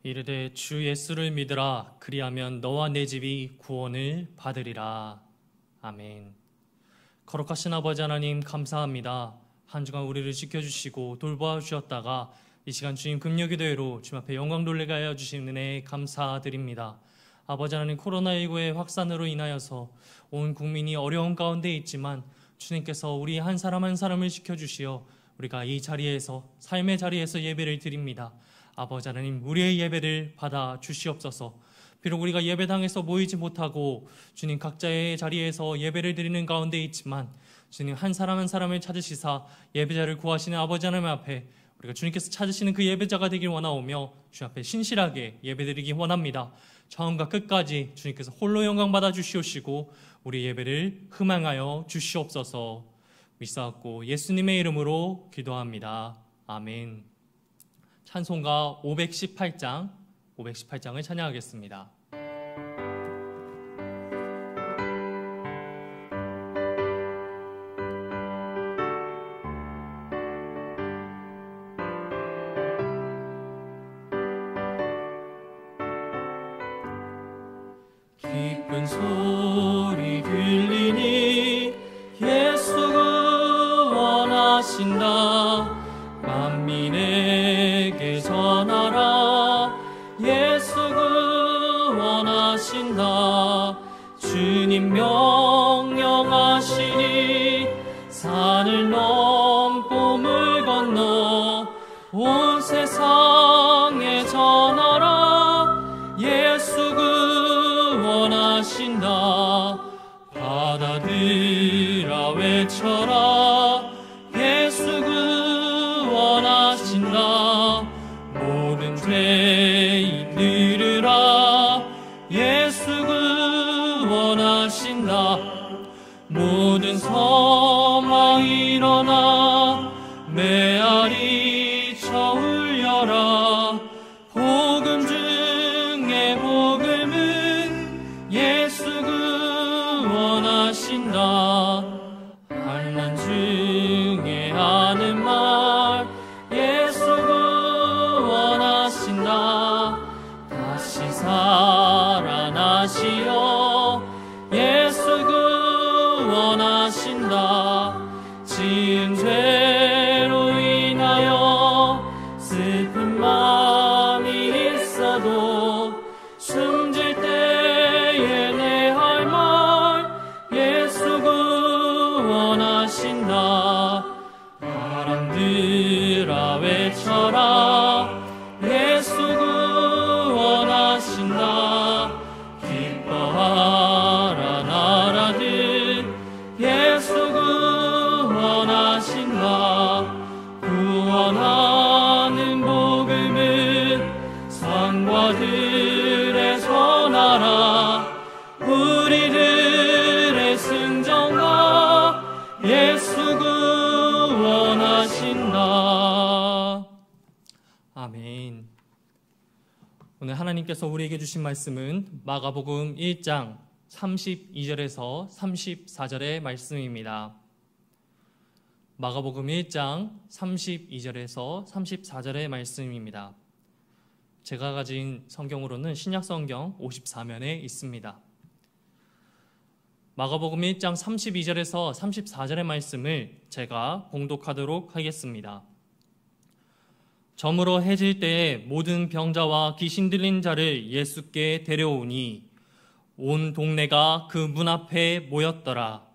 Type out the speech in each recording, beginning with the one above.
이르되 주 예수를 믿으라. 그리하면 너와 내 집이 구원을 받으리라. 아멘. 거룩하신 아버지 하나님, 감사합니다. 한 주간 우리를 지켜주시고 돌보아 주셨다가 이 시간 주님 금요기도회로 주님 앞에 영광 돌리게 하여 주신 은혜 감사드립니다. 아버지 하나님, 코로나19의 확산으로 인하여서 온 국민이 어려운 가운데 있지만 주님께서 우리 한 사람 한 사람을 지켜주시어 우리가 이 자리에서, 삶의 자리에서 예배를 드립니다. 아버지 하나님, 우리의 예배를 받아 주시옵소서. 비록 우리가 예배당에서 모이지 못하고 주님 각자의 자리에서 예배를 드리는 가운데 있지만 주님 한 사람 한 사람을 찾으시사 예배자를 구하시는 아버지 하나님 앞에 우리가 주님께서 찾으시는 그 예배자가 되길 원하오며 주님 앞에 신실하게 예배드리기 원합니다. 처음과 끝까지 주님께서 홀로 영광 받아 주시옵시고 우리 예배를 흥망하여 주시옵소서. 믿사옵고 예수님의 이름으로 기도합니다. 아멘. 찬송가 518장을 찬양하겠습니다. 기쁜 소리 들리니 예수 구원하신다. 만민에게 전하라. 예수 구원하신다. 주님 명령하시니 산을 넘고 물 건너 온 세상에 전하라. 예수 구원하신다. 받아들아 외쳐라. 예수 구원하신다. 모든 죄인 들으라. 예수 구원하신다. 모든 성아 일어나 메아리 쳐 울려라. 복음 중에 복음은 예수 구원하신다. 환난 중에 하는 말 예수 구원하신다. 다시 살아나시어 예수 구원하신다. 지은 죄로 인하여 슬픈 마음이 있어도 숨질 때에 내 할 말 예수 구원하신다. 바람들아 외쳐라. 예수 구원하신다. 기뻐하라 나라들 예수 구원하신다. 구원하는 복음은 상과들에 전하라. 우리들의 승정과 예수 구원하신다. 아멘. 오늘 하나님께서 우리에게 주신 말씀은 마가복음 1장 32절에서 34절의 말씀입니다. 마가복음 1장 32절에서 34절의 말씀입니다. 제가 가진 성경으로는 신약성경 54면에 있습니다. 마가복음 1장 32절에서 34절의 말씀을 제가 봉독하도록 하겠습니다. 저물어 해질 때에 모든 병자와 귀신 들린 자를 예수께 데려오니 온 동네가 그 문 앞에 모였더라.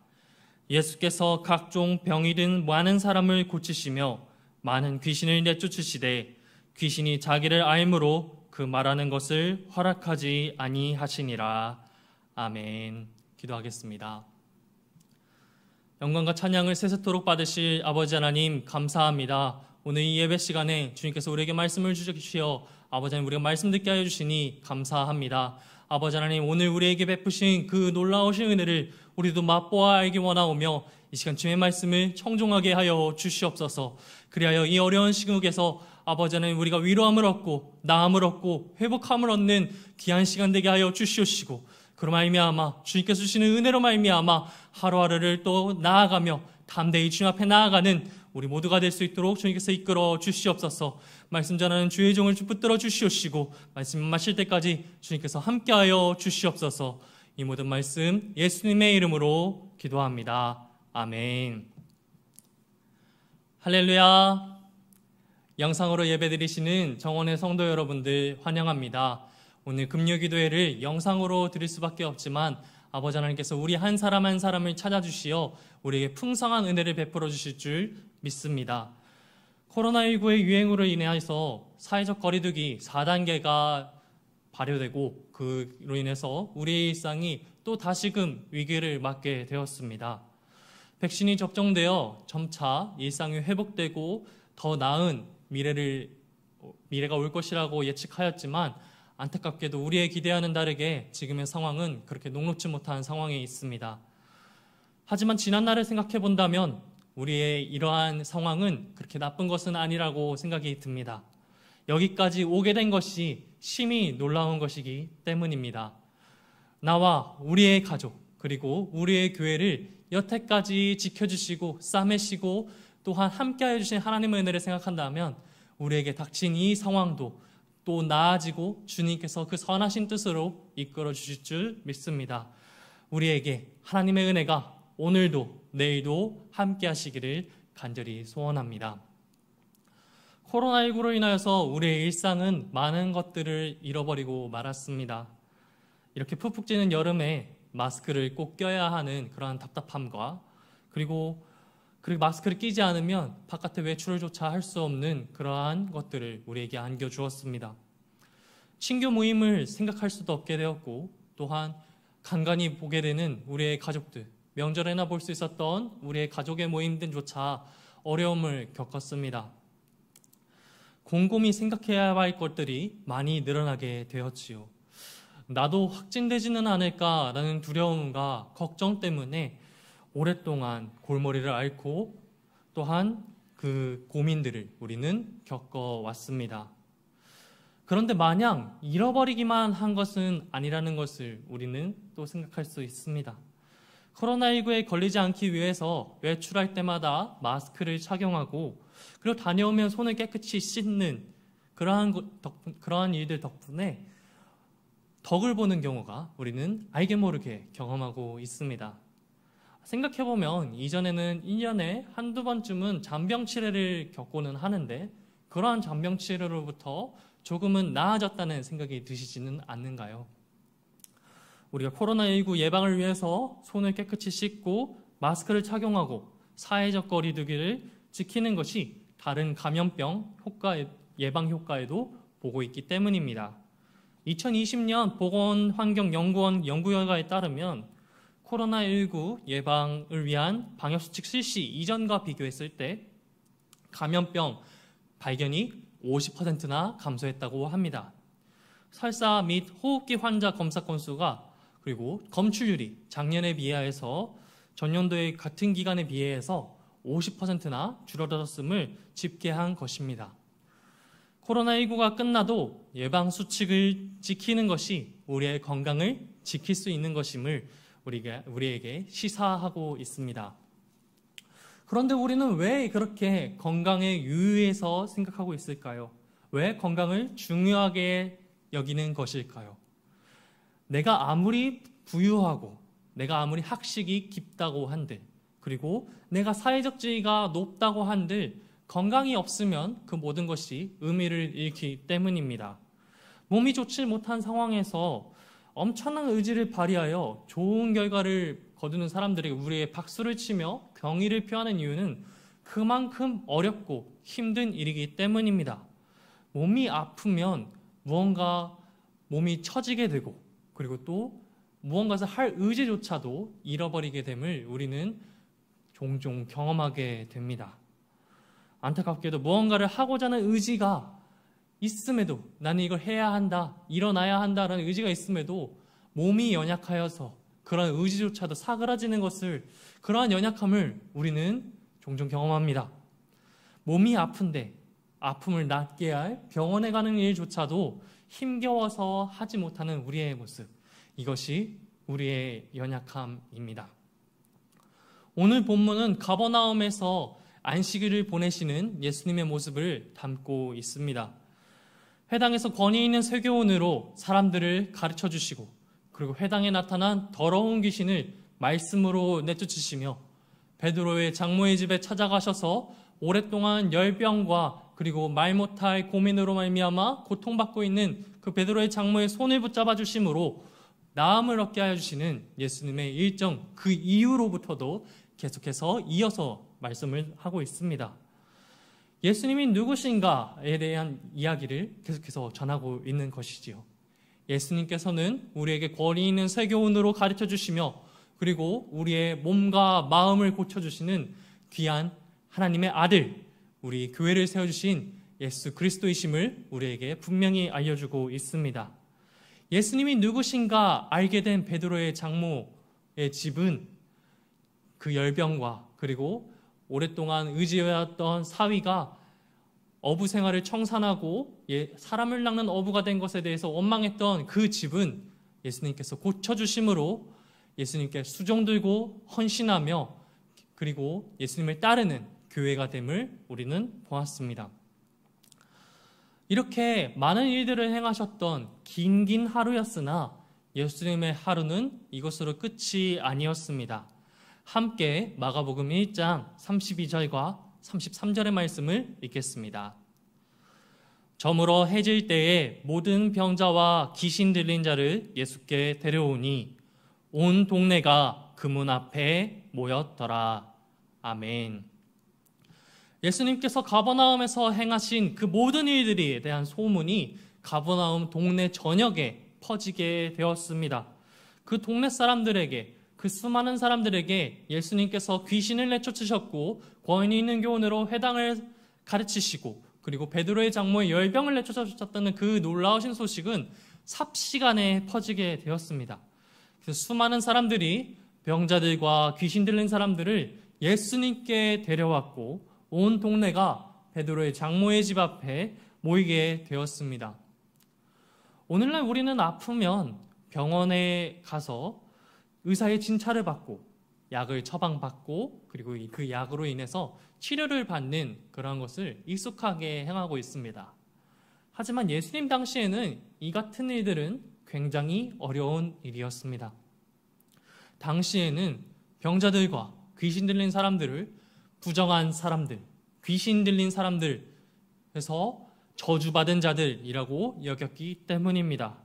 예수께서 각종 병이 든 많은 사람을 고치시며 많은 귀신을 내쫓으시되 귀신이 자기를 알므로 그 말하는 것을 허락하지 아니하시니라. 아멘. 기도하겠습니다. 영광과 찬양을 세세토록 받으실 아버지 하나님, 감사합니다. 오늘 이 예배 시간에 주님께서 우리에게 말씀을 주시어 아버지 하나님, 우리가 말씀 듣게 하여 주시니 감사합니다. 아버지 하나님, 오늘 우리에게 베푸신 그 놀라우신 은혜를 우리도 맛보아 알기 원하오며 이 시간 주의 말씀을 청종하게 하여 주시옵소서. 그리하여 이 어려운 시국에서 아버지 하나님, 우리가 위로함을 얻고 나음을 얻고 회복함을 얻는 귀한 시간 되게 하여 주시옵시고, 그로 말미암아 주님께서 주시는 은혜로 말미암아 하루하루를 또 나아가며 담대히 주님 앞에 나아가는 우리 모두가 될 수 있도록 주님께서 이끌어 주시옵소서. 말씀 전하는 주의 종을 붙들어 주시옵시고 말씀 마실 때까지 주님께서 함께하여 주시옵소서. 이 모든 말씀 예수님의 이름으로 기도합니다. 아멘. 할렐루야. 영상으로 예배드리시는 정원의 성도 여러분들 환영합니다. 오늘 금요기도회를 영상으로 드릴 수밖에 없지만 아버지 하나님께서 우리 한 사람 한 사람을 찾아주시어 우리에게 풍성한 은혜를 베풀어 주실 줄 믿습니다. 코로나19의 유행으로 인해서 사회적 거리두기 4단계가 발효되고 그로 인해서 우리의 일상이 또 다시금 위기를 맞게 되었습니다. 백신이 접종되어 점차 일상이 회복되고 더 나은 미래가 올 것이라고 예측하였지만 안타깝게도 우리의 기대와는 다르게 지금의 상황은 그렇게 녹록지 못한 상황에 있습니다. 하지만 지난날을 생각해 본다면 우리의 이러한 상황은 그렇게 나쁜 것은 아니라고 생각이 듭니다. 여기까지 오게 된 것이 심히 놀라운 것이기 때문입니다. 나와 우리의 가족 그리고 우리의 교회를 여태까지 지켜주시고 싸매시고 또한 함께하여 주신 하나님의 은혜를 생각한다면 우리에게 닥친 이 상황도 또 나아지고 주님께서 그 선하신 뜻으로 이끌어 주실 줄 믿습니다. 우리에게 하나님의 은혜가 오늘도 내일도 함께 하시기를 간절히 소원합니다. 코로나19로 인하여서 우리의 일상은 많은 것들을 잃어버리고 말았습니다. 이렇게 푹푹 찌는 여름에 마스크를 꼭 껴야 하는 그러한 답답함과 그리고 마스크를 끼지 않으면 바깥에 외출조차 할 수 없는 그러한 것들을 우리에게 안겨주었습니다. 친교 모임을 생각할 수도 없게 되었고 또한 간간히 보게 되는 우리의 가족들, 명절에나 볼 수 있었던 우리의 가족의 모임들조차 어려움을 겪었습니다. 곰곰이 생각해야 할 것들이 많이 늘어나게 되었지요. 나도 확진되지는 않을까라는 두려움과 걱정 때문에 오랫동안 골머리를 앓고 또한 그 고민들을 우리는 겪어왔습니다. 그런데 마냥 잃어버리기만 한 것은 아니라는 것을 우리는 또 생각할 수 있습니다. 코로나19에 걸리지 않기 위해서 외출할 때마다 마스크를 착용하고 그리고 다녀오면 손을 깨끗이 씻는 그러한 일들 덕분에 덕을 보는 경우가 우리는 알게 모르게 경험하고 있습니다. 생각해보면 이전에는 1년에 한두 번쯤은 잔병치레를 겪고는 하는데 그러한 잔병치레로부터 조금은 나아졌다는 생각이 드시지는 않는가요? 우리가 코로나19 예방을 위해서 손을 깨끗이 씻고 마스크를 착용하고 사회적 거리두기를 지키는 것이 다른 감염병 예방 효과에도 보고 있기 때문입니다. 2020년 보건환경연구원 연구 결과에 따르면 코로나19 예방을 위한 방역수칙 실시 이전과 비교했을 때 감염병 발견이 50%나 감소했다고 합니다. 설사 및 호흡기 환자 검사 건수가 그리고 검출률이 작년에 비해서 전년도의 같은 기간에 비해서 50%나 줄어들었음을 집계한 것입니다. 코로나19가 끝나도 예방수칙을 지키는 것이 우리의 건강을 지킬 수 있는 것임을 우리에게 시사하고 있습니다. 그런데 우리는 왜 그렇게 건강에 유의해서 생각하고 있을까요? 왜 건강을 중요하게 여기는 것일까요? 내가 아무리 부유하고 내가 아무리 학식이 깊다고 한들 그리고 내가 사회적 지위가 높다고 한들 건강이 없으면 그 모든 것이 의미를 잃기 때문입니다. 몸이 좋지 못한 상황에서 엄청난 의지를 발휘하여 좋은 결과를 거두는 사람들에게 우리의 박수를 치며 경의를 표하는 이유는 그만큼 어렵고 힘든 일이기 때문입니다. 몸이 아프면 무언가 몸이 처지게 되고 그리고 또 무언가를 할 의지조차도 잃어버리게 됨을 우리는 종종 경험하게 됩니다. 안타깝게도 무언가를 하고자 하는 의지가 있음에도 나는 이걸 해야 한다, 일어나야 한다라는 의지가 있음에도 몸이 연약하여서 그런 의지조차도 사그라지는 것을 그러한 연약함을 우리는 종종 경험합니다. 몸이 아픈데 아픔을 낫게 할 병원에 가는 일조차도 힘겨워서 하지 못하는 우리의 모습, 이것이 우리의 연약함입니다. 오늘 본문은 가버나움에서 안식일을 보내시는 예수님의 모습을 담고 있습니다. 회당에서 권위 있는 세교원으로 사람들을 가르쳐 주시고, 그리고 회당에 나타난 더러운 귀신을 말씀으로 내쫓으시며, 베드로의 장모의 집에 찾아가셔서 오랫동안 열병과 그리고 말 못할 고민으로 말미암아 고통받고 있는 그 베드로의 장모의 손을 붙잡아 주심으로 나음을 얻게 하여 주시는 예수님의 일정, 그 이후로부터도 계속해서 이어서 말씀을 하고 있습니다. 예수님이 누구신가에 대한 이야기를 계속해서 전하고 있는 것이지요. 예수님께서는 우리에게 권위 있는 세교훈으로 가르쳐 주시며, 그리고 우리의 몸과 마음을 고쳐주시는 귀한 하나님의 아들, 우리 교회를 세워주신 예수 그리스도이심을 우리에게 분명히 알려주고 있습니다. 예수님이 누구신가 알게 된 베드로의 장모의 집은 그 열병과 그리고 오랫동안 의지해왔던 사위가 어부 생활을 청산하고 사람을 낚는 어부가 된 것에 대해서 원망했던 그 집은 예수님께서 고쳐주심으로 예수님께 수종 들고 헌신하며 그리고 예수님을 따르는 교회가 됨을 우리는 보았습니다. 이렇게 많은 일들을 행하셨던 긴 하루였으나 예수님의 하루는 이것으로 끝이 아니었습니다. 함께 마가복음 1장 32절과 33절의 말씀을 읽겠습니다. 저물어 해질 때에 모든 병자와 귀신 들린 자를 예수께 데려오니 온 동네가 그 문 앞에 모였더라. 아멘. 예수님께서 가버나움에서 행하신 그 모든 일들에 대한 소문이 가버나움 동네 전역에 퍼지게 되었습니다. 그 동네 사람들에게, 그 수많은 사람들에게 예수님께서 귀신을 내쫓으셨고 권위 있는 교훈으로 회당을 가르치시고 그리고 베드로의 장모의 열병을 내쫓으셨다는 그 놀라우신 소식은 삽시간에 퍼지게 되었습니다. 그래서 수많은 사람들이 병자들과 귀신 들린 사람들을 예수님께 데려왔고 온 동네가 베드로의 장모의 집 앞에 모이게 되었습니다. 오늘날 우리는 아프면 병원에 가서 의사의 진찰을 받고 약을 처방받고 그리고 그 약으로 인해서 치료를 받는 그런 것을 익숙하게 행하고 있습니다. 하지만 예수님 당시에는 이 같은 일들은 굉장히 어려운 일이었습니다. 당시에는 병자들과 귀신 들린 사람들을 부정한 사람들, 귀신 들린 사람들에서 저주받은 자들이라고 여겼기 때문입니다.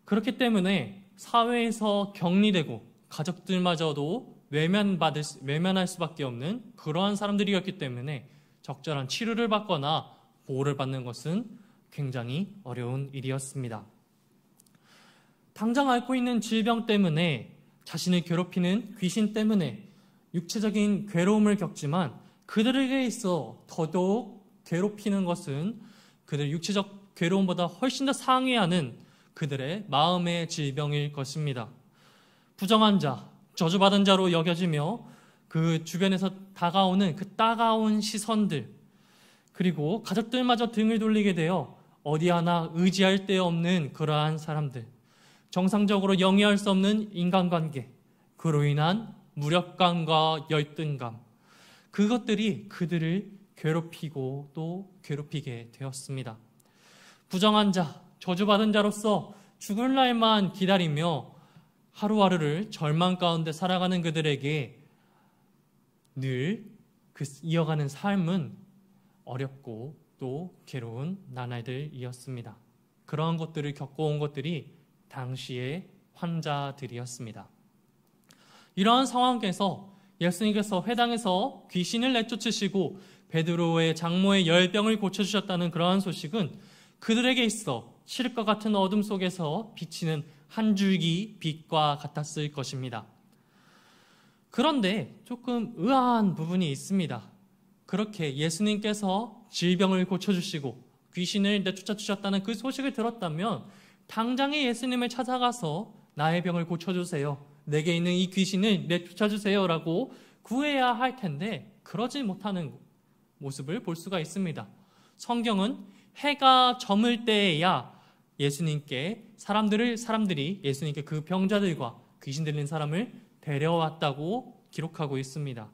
그렇기 때문에 사회에서 격리되고 가족들마저도 외면할 수밖에 없는 그러한 사람들이었기 때문에 적절한 치료를 받거나 보호를 받는 것은 굉장히 어려운 일이었습니다. 당장 앓고 있는 질병 때문에 자신을 괴롭히는 귀신 때문에 육체적인 괴로움을 겪지만 그들에게 있어 더더욱 괴롭히는 것은 그들 육체적 괴로움보다 훨씬 더 상회하는 그들의 마음의 질병일 것입니다. 부정한 자, 저주받은 자로 여겨지며 그 주변에서 다가오는 그 따가운 시선들, 그리고 가족들마저 등을 돌리게 되어 어디 하나 의지할 데 없는 그러한 사람들, 정상적으로 영위할 수 없는 인간관계, 그로 인한 무력감과 열등감, 그것들이 그들을 괴롭히고 또 괴롭히게 되었습니다. 부정한 자, 저주받은 자로서 죽을 날만 기다리며 하루하루를 절망 가운데 살아가는 그들에게 늘 이어가는 삶은 어렵고 또 괴로운 나날들이었습니다. 그러한 것들을 겪어온 것들이 당시의 환자들이었습니다. 이러한 상황에서 예수님께서 회당에서 귀신을 내쫓으시고 베드로의 장모의 열병을 고쳐주셨다는 그러한 소식은 그들에게 있어 칠흑과 같은 어둠 속에서 비치는 한 줄기 빛과 같았을 것입니다. 그런데 조금 의아한 부분이 있습니다. 그렇게 예수님께서 질병을 고쳐주시고 귀신을 내쫓아주셨다는 그 소식을 들었다면 당장에 예수님을 찾아가서 나의 병을 고쳐주세요, 내게 있는 이 귀신을 내쫓아주세요 라고 구해야 할 텐데 그러지 못하는 모습을 볼 수가 있습니다. 성경은 해가 저물 때에야 사람들이 예수님께 그 병자들과 귀신 들린 사람을 데려왔다고 기록하고 있습니다.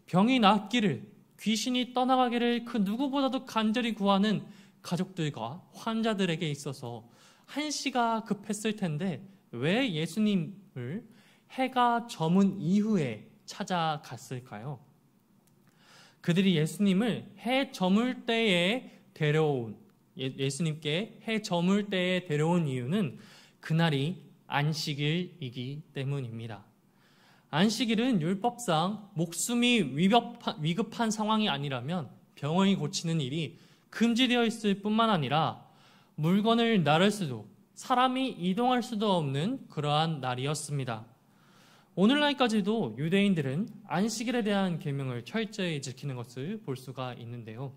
병이 낫기를, 귀신이 떠나가기를 그 누구보다도 간절히 구하는 가족들과 환자들에게 있어서 한시가 급했을 텐데 왜 예수님을 해가 저문 이후에 찾아갔을까요? 그들이 예수님을 해 저물 때에 데려온, 예수님께 해 저물 때에 데려온 이유는 그날이 안식일이기 때문입니다. 안식일은 율법상 목숨이 위급한 상황이 아니라면 병원이 고치는 일이 금지되어 있을 뿐만 아니라 물건을 나를 수도, 사람이 이동할 수도 없는 그러한 날이었습니다. 오늘날까지도 유대인들은 안식일에 대한 계명을 철저히 지키는 것을 볼 수가 있는데요.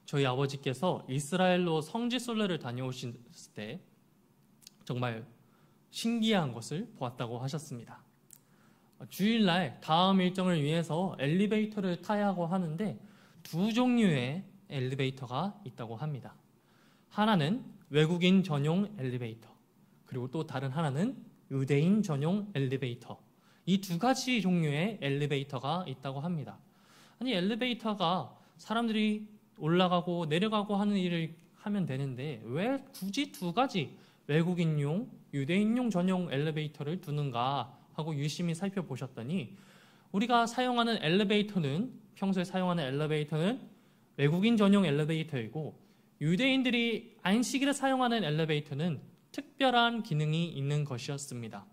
저희 아버지께서 이스라엘로 성지순례를 다녀오실 때 정말 신기한 것을 보았다고 하셨습니다. 주일날 다음 일정을 위해서 엘리베이터를 타야 하는데 두 종류의 엘리베이터가 있다고 합니다. 하나는 외국인 전용 엘리베이터, 그리고 또 다른 하나는 유대인 전용 엘리베이터. 이 두 가지 종류의 엘리베이터가 있다고 합니다. 아니, 엘리베이터가 사람들이 올라가고 내려가고 하는 일을 하면 되는데 왜 굳이 두 가지 외국인용, 유대인용 전용 엘리베이터를 두는가 하고 유심히 살펴보셨더니 우리가 사용하는 엘리베이터는, 평소에 사용하는 엘리베이터는 외국인 전용 엘리베이터이고 유대인들이 안식일에 사용하는 엘리베이터는 특별한 기능이 있는 것이었습니다.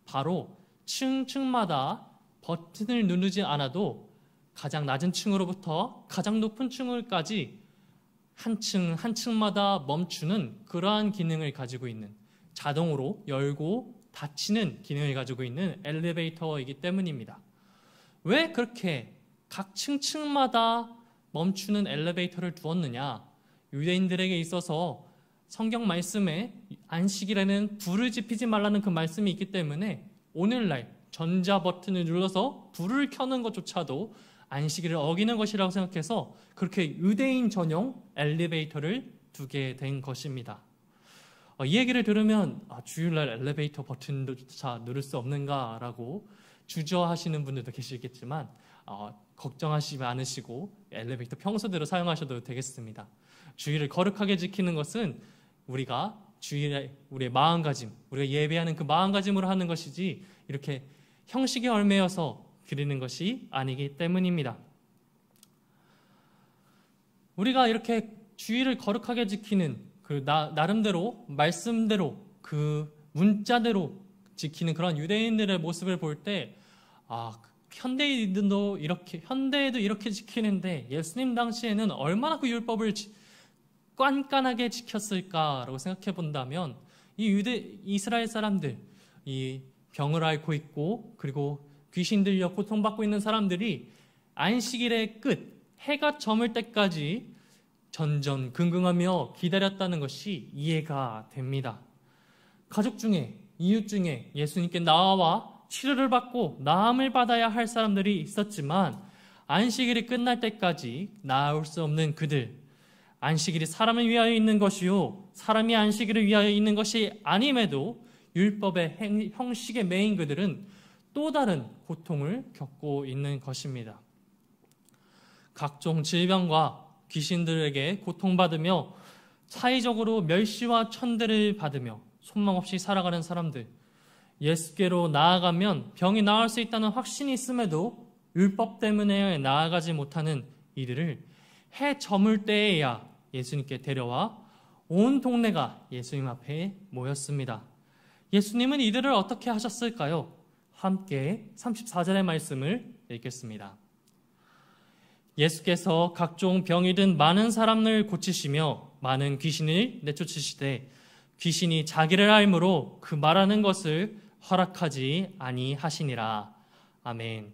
바로 층층마다 버튼을 누르지 않아도 가장 낮은 층으로부터 가장 높은 층까지 한 층마다 멈추는 그러한 기능을 가지고 있는, 자동으로 열고 닫히는 기능을 가지고 있는 엘리베이터이기 때문입니다. 왜 그렇게 각 층층마다 멈추는 엘리베이터를 두었느냐? 유대인들에게 있어서 성경 말씀에 안식일에는 불을 지피지 말라는 그 말씀이 있기 때문에 오늘날 전자 버튼을 눌러서 불을 켜는 것조차도 안식일을 어기는 것이라고 생각해서 그렇게 유대인 전용 엘리베이터를 두게 된 것입니다. 이 얘기를 들으면 주일날 엘리베이터 버튼조차 누를 수 없는가라고 주저하시는 분들도 계시겠지만 걱정하시지 않으시고 엘리베이터 평소대로 사용하셔도 되겠습니다. 주일을 거룩하게 지키는 것은 우리가 주일에 우리의 마음가짐, 우리가 예배하는 그 마음가짐으로 하는 것이지 이렇게 형식에 얽매여서 드리는 것이 아니기 때문입니다. 우리가 이렇게 주일을 거룩하게 지키는 그 나름대로 말씀대로 그 문자대로 지키는 그런 유대인들의 모습을 볼 때 현대에도 이렇게 지키는데 예수님 당시에는 얼마나 그 율법을 깐깐하게 지켰을까라고 생각해 본다면 이 이스라엘 사람들, 이 병을 앓고 있고 그리고 귀신 들려 고통받고 있는 사람들이 안식일의 끝, 해가 저물 때까지 전전긍긍하며 기다렸다는 것이 이해가 됩니다. 가족 중에, 이웃 중에 예수님께 나와 치료를 받고 나음을 받아야 할 사람들이 있었지만 안식일이 끝날 때까지 나아올 수 없는 그들, 안식일이 사람을 위하여 있는 것이요 사람이 안식일을 위하여 있는 것이 아님에도 율법의 형식에 매인 그들은 또 다른 고통을 겪고 있는 것입니다. 각종 질병과 귀신들에게 고통받으며 사회적으로 멸시와 천대를 받으며 소망 없이 살아가는 사람들, 예수께로 나아가면 병이 나을 수 있다는 확신이 있음에도 율법 때문에 나아가지 못하는 이들을 해 저물 때에야 예수님께 데려와 온 동네가 예수님 앞에 모였습니다. 예수님은 이들을 어떻게 하셨을까요? 함께 34절의 말씀을 읽겠습니다. 예수께서 각종 병이 든 많은 사람을 고치시며 많은 귀신을 내쫓으시되 귀신이 자기를 알므로 그 말하는 것을 허락하지 아니하시니라. 아멘.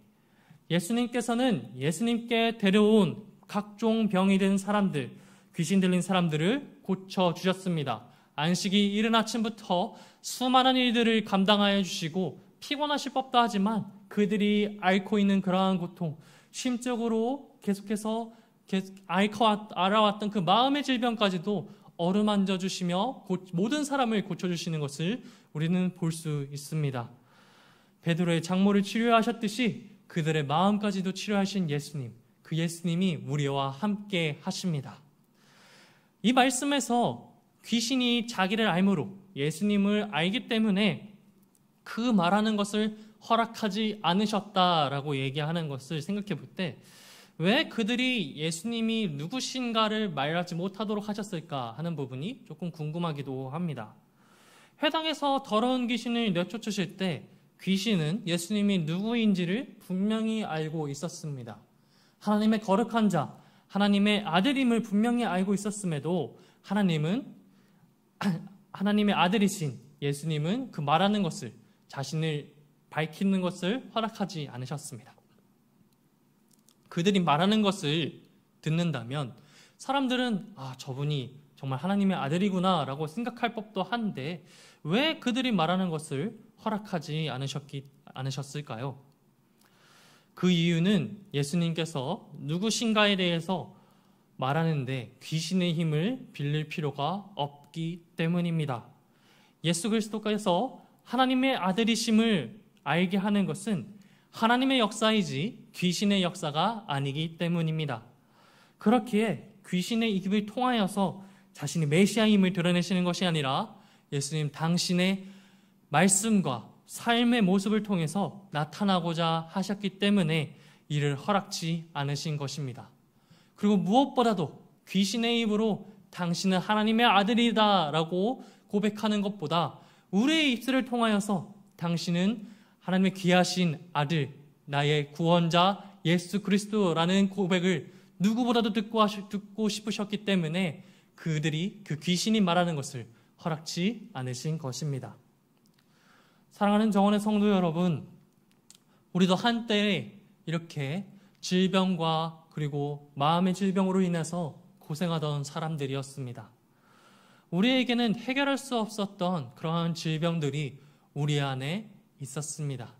예수님께서는 예수님께 데려온 각종 병이 든 사람들, 귀신 들린 사람들을 고쳐주셨습니다. 안식이 이른 아침부터 수많은 일들을 감당하여 주시고 피곤하실 법도 하지만 그들이 앓고 있는 그러한 고통, 심적으로 계속해서 알아왔던 그 마음의 질병까지도 어루만져 주시며 모든 사람을 고쳐주시는 것을 우리는 볼 수 있습니다. 베드로의 장모를 치료하셨듯이 그들의 마음까지도 치료하신 예수님, 그 예수님이 우리와 함께 하십니다. 이 말씀에서 귀신이 자기를 알므로 예수님을 알기 때문에 그 말하는 것을 허락하지 않으셨다라고 얘기하는 것을 생각해 볼 때 왜 그들이 예수님이 누구신가를 말하지 못하도록 하셨을까 하는 부분이 조금 궁금하기도 합니다. 회당에서 더러운 귀신을 내쫓으실 때 귀신은 예수님이 누구인지를 분명히 알고 있었습니다. 하나님의 거룩한 자, 하나님의 아들임을 분명히 알고 있었음에도 하나님의 아들이신 예수님은 그 말하는 것을, 자신을 밝히는 것을 허락하지 않으셨습니다. 그들이 말하는 것을 듣는다면 사람들은 저분이 정말 하나님의 아들이구나 라고 생각할 법도 한데 왜 그들이 말하는 것을 허락하지 않으셨을까요? 그 이유는 예수님께서 누구신가에 대해서 말하는데 귀신의 힘을 빌릴 필요가 없기 때문입니다. 예수 그리스도께서 하나님의 아들이심을 알게 하는 것은 하나님의 역사이지 귀신의 역사가 아니기 때문입니다. 그렇기에 귀신의 입을 통하여서 자신이 메시아임을 드러내시는 것이 아니라 예수님 당신의 말씀과 삶의 모습을 통해서 나타나고자 하셨기 때문에 이를 허락지 않으신 것입니다. 그리고 무엇보다도 귀신의 입으로 당신은 하나님의 아들이다 라고 고백하는 것보다 우리의 입술을 통하여서 당신은 하나님의 귀하신 아들, 나의 구원자 예수 그리스도라는 고백을 누구보다도 듣고 싶으셨기 때문에 그들이 그 귀신이 말하는 것을 허락지 않으신 것입니다. 사랑하는 정원의 성도 여러분, 우리도 한때 이렇게 질병과 그리고 마음의 질병으로 인해서 고생하던 사람들이었습니다. 우리에게는 해결할 수 없었던 그러한 질병들이 우리 안에 있었습니다.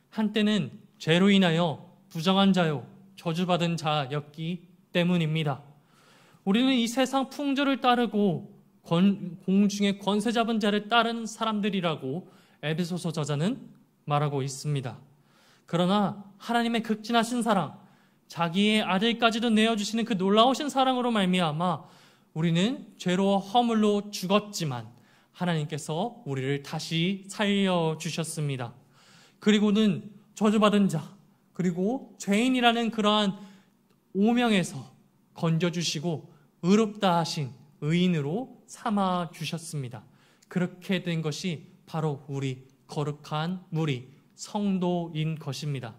한때는 죄로 인하여 부정한 자요, 저주받은 자였기 때문입니다. 우리는 이 세상 풍조를 따르고 공중의 권세 잡은 자를 따른 사람들이라고 에베소서 저자는 말하고 있습니다. 그러나 하나님의 극진하신 사랑, 자기의 아들까지도 내어주시는 그 놀라우신 사랑으로 말미암아 우리는 죄로 허물로 죽었지만 하나님께서 우리를 다시 살려주셨습니다. 그리고는 저주받은 자, 그리고 죄인이라는 그러한 오명에서 건져주시고 의롭다 하신 의인으로 삼아주셨습니다. 그렇게 된 것이 바로 우리 거룩한 무리 성도인 것입니다.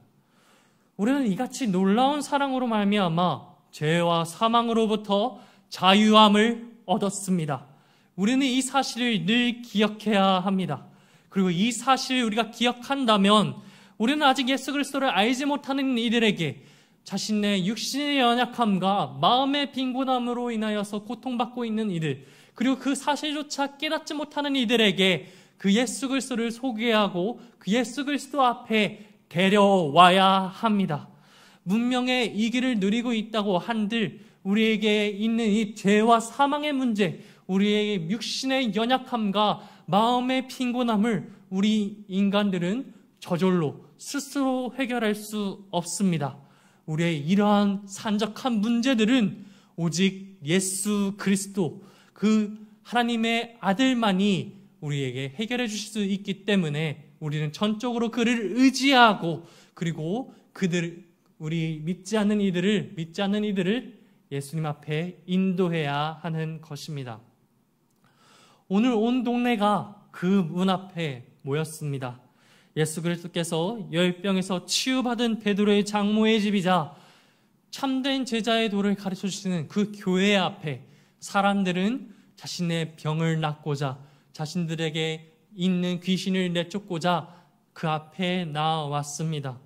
우리는 이같이 놀라운 사랑으로 말미암아 죄와 사망으로부터 자유함을 얻었습니다. 우리는 이 사실을 늘 기억해야 합니다. 그리고 이 사실을 우리가 기억한다면 우리는 아직 예수 그리스도를 알지 못하는 이들에게 자신의 육신의 연약함과 마음의 빈곤함으로 인하여서 고통받고 있는 이들, 그리고 그 사실조차 깨닫지 못하는 이들에게 그 예수 그리스도를 소개하고 그 예수 그리스도 앞에 데려와야 합니다. 문명의 이 길을 누리고 있다고 한들 우리에게 있는 이 죄와 사망의 문제, 우리의 육신의 연약함과 마음의 빈곤함을 우리 인간들은 저절로 스스로 해결할 수 없습니다. 우리의 이러한 산적한 문제들은 오직 예수 그리스도, 그 하나님의 아들만이 우리에게 해결해 주실 수 있기 때문에 우리는 전적으로 그를 의지하고 그리고 우리 믿지 않는 이들을 예수님 앞에 인도해야 하는 것입니다. 오늘 온 동네가 그 문 앞에 모였습니다. 예수 그리스도께서 열병에서 치유받은 베드로의 장모의 집이자 참된 제자의 도를 가르쳐 주시는 그 교회 앞에 사람들은 자신의 병을 낫고자, 자신들에게 있는 귀신을 내쫓고자 그 앞에 나왔습니다.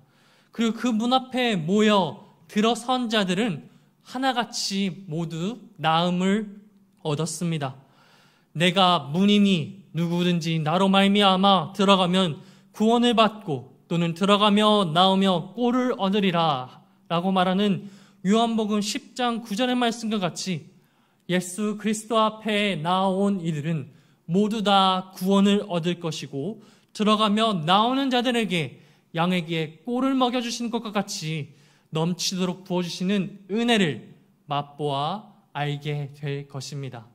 그리고 그 문 앞에 모여 들어선 자들은 하나같이 모두 나음을 얻었습니다. 내가 문이니 누구든지 나로 말미암아 들어가면 구원을 받고 또는 들어가며 나오며 꼴을 얻으리라 라고 말하는 요한복음 10장 9절의 말씀과 같이 예수 그리스도 앞에 나온 이들은 모두 다 구원을 얻을 것이고 들어가며 나오는 자들에게 양에게 꼴을 먹여주시는 것과 같이 넘치도록 부어주시는 은혜를 맛보아 알게 될 것입니다.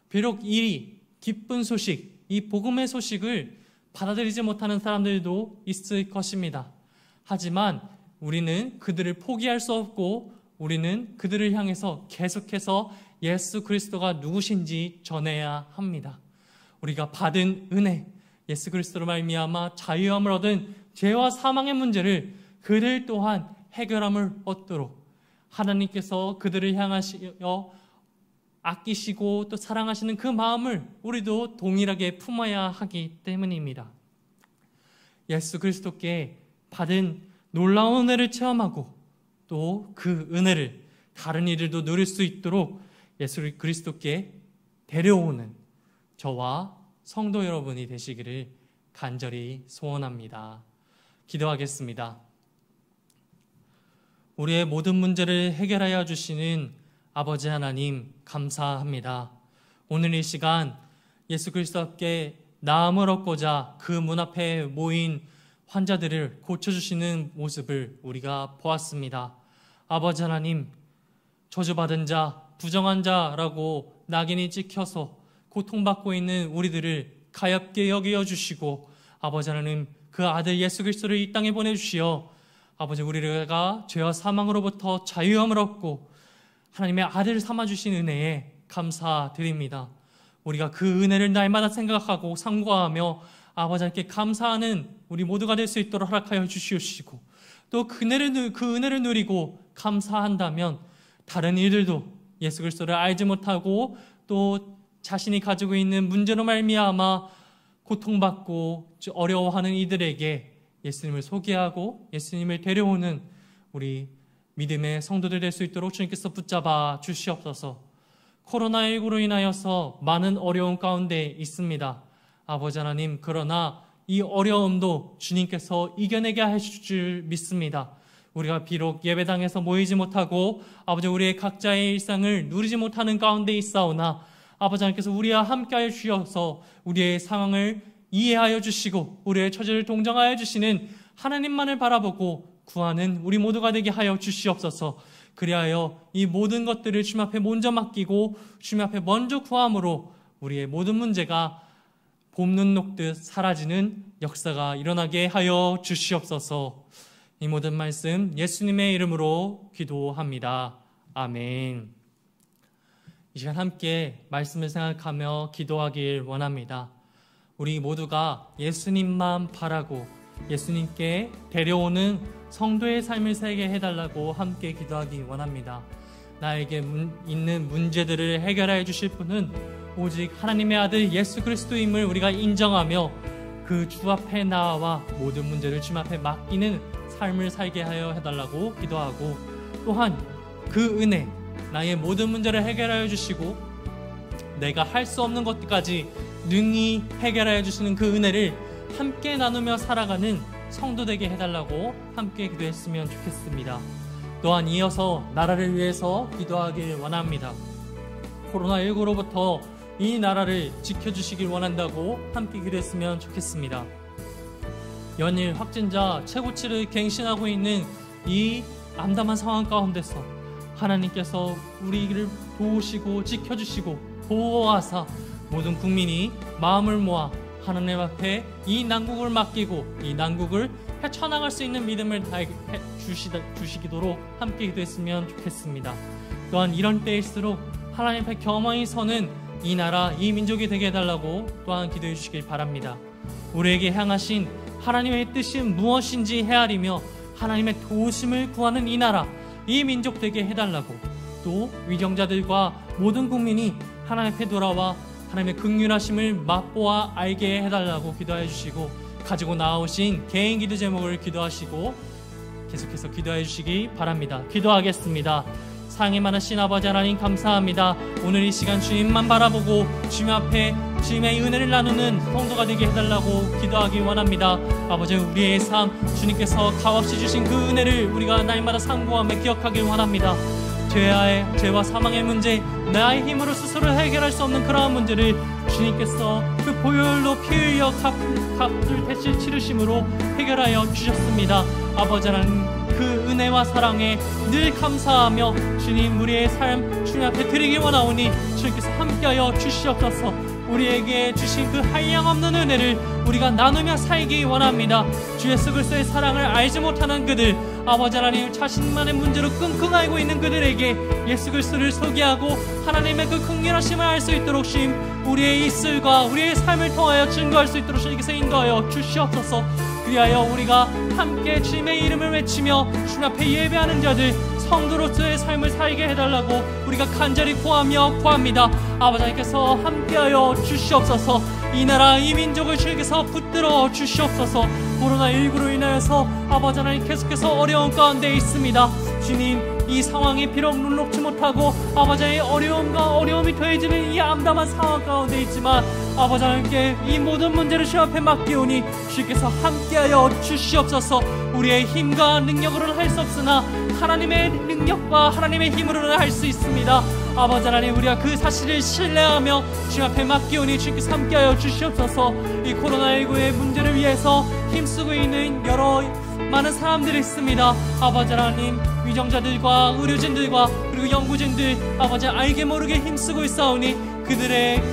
비록 이 기쁜 소식, 이 복음의 소식을 받아들이지 못하는 사람들도 있을 것입니다. 하지만 우리는 그들을 포기할 수 없고 우리는 그들을 향해서 계속해서 예수 그리스도가 누구신지 전해야 합니다. 우리가 받은 은혜, 예수 그리스도로 말미암아 자유함을 얻은 죄와 사망의 문제를 그들 또한 해결함을 얻도록 하나님께서 그들을 향하시어 아끼시고 또 사랑하시는 그 마음을 우리도 동일하게 품어야 하기 때문입니다. 예수 그리스도께 받은 놀라운 은혜를 체험하고 또 그 은혜를 다른 이들도 누릴 수 있도록 예수 그리스도께 데려오는 저와 성도 여러분이 되시기를 간절히 소원합니다. 기도하겠습니다. 우리의 모든 문제를 해결하여 주시는 아버지 하나님 감사합니다. 오늘 이 시간 예수 그리스도께 나음을 얻고자 그 문 앞에 모인 환자들을 고쳐주시는 모습을 우리가 보았습니다. 아버지 하나님, 저주받은 자, 부정한 자라고 낙인이 찍혀서 고통받고 있는 우리들을 가엾게 여겨주시고 아버지 하나님, 그 아들 예수 그리스도를 이 땅에 보내주시어 아버지 우리가 죄와 사망으로부터 자유함을 얻고 하나님의 아들을 삼아주신 은혜에 감사드립니다. 우리가 그 은혜를 날마다 생각하고 상고하며 아버지 하나님께 감사하는 우리 모두가 될 수 있도록 허락하여 주시옵시고 또 그 은혜를 누리고 감사한다면 다른 이들도 예수 그리스도를 알지 못하고 또 자신이 가지고 있는 문제로 말미암아 고통받고 어려워하는 이들에게 예수님을 소개하고 예수님을 데려오는 우리 믿음의 성도들 될 수 있도록 주님께서 붙잡아 주시옵소서. 코로나19로 인하여서 많은 어려움 가운데 있습니다. 아버지 하나님, 그러나 이 어려움도 주님께서 이겨내게 하실 줄 믿습니다. 우리가 비록 예배당에서 모이지 못하고 아버지 우리의 각자의 일상을 누리지 못하는 가운데 있사오나 아버지 하나님께서 우리와 함께하여 주셔서 우리의 상황을 이해하여 주시고 우리의 처지를 동정하여 주시는 하나님만을 바라보고 구하는 우리 모두가 되게 하여 주시옵소서. 그리하여 이 모든 것들을 주님 앞에 먼저 맡기고 주님 앞에 먼저 구함으로 우리의 모든 문제가 봄눈 녹듯 사라지는 역사가 일어나게 하여 주시옵소서. 이 모든 말씀 예수님의 이름으로 기도합니다. 아멘. 이 시간 함께 말씀을 생각하며 기도하길 원합니다. 우리 모두가 예수님만 바라고 예수님께 데려오는 성도의 삶을 살게 해달라고 함께 기도하기 원합니다. 나에게 있는 문제들을 해결해 주실 분은 오직 하나님의 아들 예수 그리스도임을 우리가 인정하며 그 주 앞에 나와 모든 문제를 주님 앞에 맡기는 삶을 살게 하여 해달라고 기도하고 또한 그 은혜, 나의 모든 문제를 해결하여 주시고 내가 할 수 없는 것까지 능히 해결하여 주시는 그 은혜를 함께 나누며 살아가는 성도 되게 해달라고 함께 기도했으면 좋겠습니다. 또한 이어서 나라를 위해서 기도하길 원합니다. 코로나19로부터 이 나라를 지켜주시길 원한다고 함께 기도했으면 좋겠습니다. 연일 확진자 최고치를 갱신하고 있는 이 암담한 상황 가운데서 하나님께서 우리를 도우시고 지켜주시고 보호하사 모든 국민이 마음을 모아 하나님 앞에 이 난국을 맡기고 이 난국을 헤쳐나갈 수 있는 믿음을 주시도록 함께 기도했으면 좋겠습니다. 또한 이런 때일수록 하나님 앞에 겸허히 서는 이 나라, 이 민족이 되게 해달라고 또한 기도해 주시길 바랍니다. 우리에게 향하신 하나님의 뜻이 무엇인지 헤아리며 하나님의 도우심을 구하는 이 나라, 이 민족 되게 해달라고 또 위정자들과 모든 국민이 하나님 앞에 돌아와 하나님의 긍휼하심을 맛보아 알게 해달라고 기도해 주시고 가지고 나오신 개인 기도 제목을 기도하시고 계속해서 기도해 주시기 바랍니다. 기도하겠습니다. 사랑이 많으신 아버지 하나님 감사합니다. 오늘 이 시간 주님만 바라보고 주님 앞에 주님의 은혜를 나누는 성도가 되게 해달라고 기도하기 원합니다. 아버지 우리의 삶 주님께서 값없이 주신 그 은혜를 우리가 날마다 상고하며 기억하길 원합니다. 죄와 사망의 문제, 나의 힘으로 스스로 해결할 수 없는 그러한 문제를 주님께서 그 보혈로 피 흘려 값을 대신 치르심으로 해결하여 주셨습니다. 아버지 하나님, 그 은혜와 사랑에 늘 감사하며 주님, 우리의 삶 주님 앞에 드리기 원하오니 주님께서 함께하여 주시옵소서. 우리에게 주신 그 한량없는 은혜를 우리가 나누며 살기 원합니다. 주 예수 그리스도의 사랑을 알지 못하는 그들, 아버지 하나님, 자신만의 문제로 끙끙 앓고 있는 그들에게 예수 그리스도를 소개하고 하나님의 그 긍휼하심을 알 수 있도록 주님, 우리의 입술과 우리의 삶을 통하여 증거할 수 있도록 주님께서 인도하여 주시옵소서. 그리하여 우리가 함께 주님의 이름을 외치며 주님 앞에 예배하는 자들, 성도로서의 삶을 살게 해달라고 우리가 간절히 구하며 구합니다. 아버지 하나님께서 함께하여 주시옵소서. 이 나라 이 민족을 주님께서 붙들어 주시옵소서. 코로나19로 인하여서 아버지 하나님 계속해서 어려운 가운데 있습니다. 주님, 이 상황이 비록 눈높지 못하고 아버지 하나님 어려움이 더해지는 이 암담한 상황 가운데 있지만 아버지 하나님께 이 모든 문제를 주님 앞에 맡기오니 주께서 함께하여 주시옵소서. 우리의 힘과 능력으로는 할 수 없으나 하나님의 능력과 하나님의 힘으로는 할 수 있습니다. 아버지 하나님, 우리가 그 사실을 신뢰하며 주님 앞에 맡기오니 주께서 함께하여 주시옵소서. 이 코로나19의 문제를 위해서 힘쓰고 있는 여러 많은 사람들이 있습니다. 아버지 하나님, 위정자들과 의료진들과 그리고 연구진들, 아버지 알게 모르게 힘쓰고 있사오니 그들의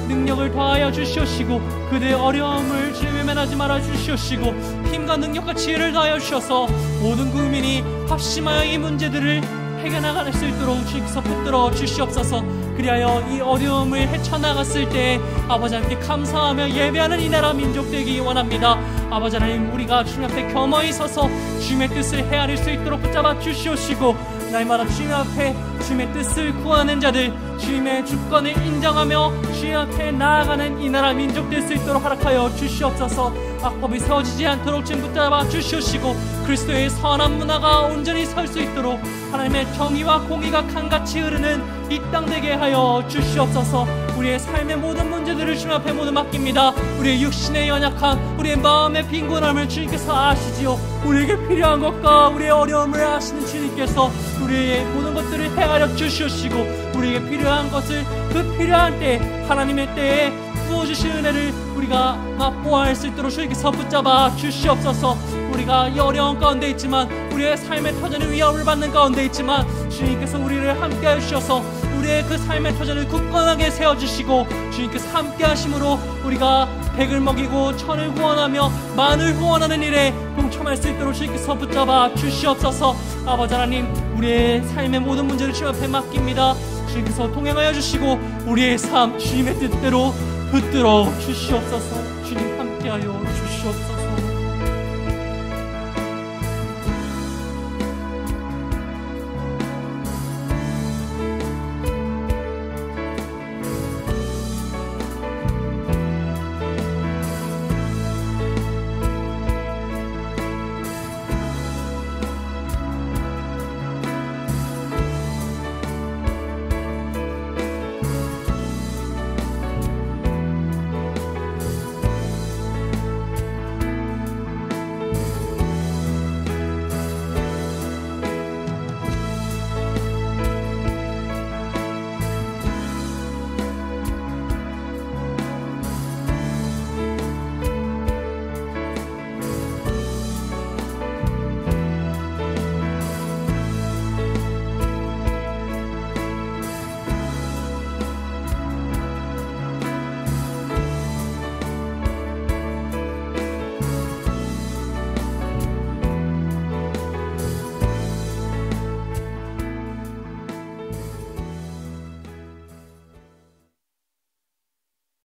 능력을 더하여 주시옵시고 그들의 어려움을 주님의 면하지 말아 주시옵시고 힘과 능력과 지혜를 더하여 주셔서 모든 국민이 합심하여 이 문제들을 해결나갈 수 있도록 주님께서 붙들어 주시옵소서. 그리하여 이 어려움을 헤쳐나갔을 때 아버지 하나님께 감사하며 예배하는 이 나라 민족 되기 원합니다. 아버지 하나님, 우리가 주님 앞에 겸허히 서서 주님의 뜻을 헤아릴 수 있도록 붙잡아 주시옵시고 날마다 주님 앞에 주님의 뜻을 구하는 자들, 주님의 주권을 인정하며 주님 앞에 나아가는 이 나라 민족 될 수 있도록 허락하여 주시옵소서. 악법이 세워지지 않도록 주님 붙잡아 주시옵시고 그리스도의 선한 문화가 온전히 설 수 있도록 하나님의 정의와 공의가 강같이 흐르는 이 땅 되게 하여 주시옵소서. 우리의 삶의 모든 문제들을 주님 앞에 모두 맡깁니다. 우리의 육신의 연약함, 우리의 마음의 빈곤함을 주님께서 아시지요. 우리에게 필요한 것과 우리의 어려움을 아시는 주님께서 우리의 모든 것들을 헤아려 주시옵시고 우리에게 필요한 것을 그 필요한 때 하나님의 때에 부어주신 은혜를 우리가 맛보아할 수 있도록 주님께서 붙잡아 주시옵소서. 우리가 이 어려운 가운데 있지만 우리의 삶의 터전이 위협을 받는 가운데 있지만 주님께서 우리를 함께 해주셔서 우리의 그 삶의 터전을 굳건하게 세워주시고 주님께서 함께 하심으로 우리가 백을 먹이고 천을 구원하며 만을 구원하는 일에 동참할 수 있도록 주님께서 붙잡아 주시옵소서. 아버지 하나님, 우리의 삶의 모든 문제를 주님 앞에 맡깁니다. 주님께서 동행하여 주시고 우리의 삶 주님의 뜻대로 붙들어 주시옵소서. 주님 함께하여 주시옵소서.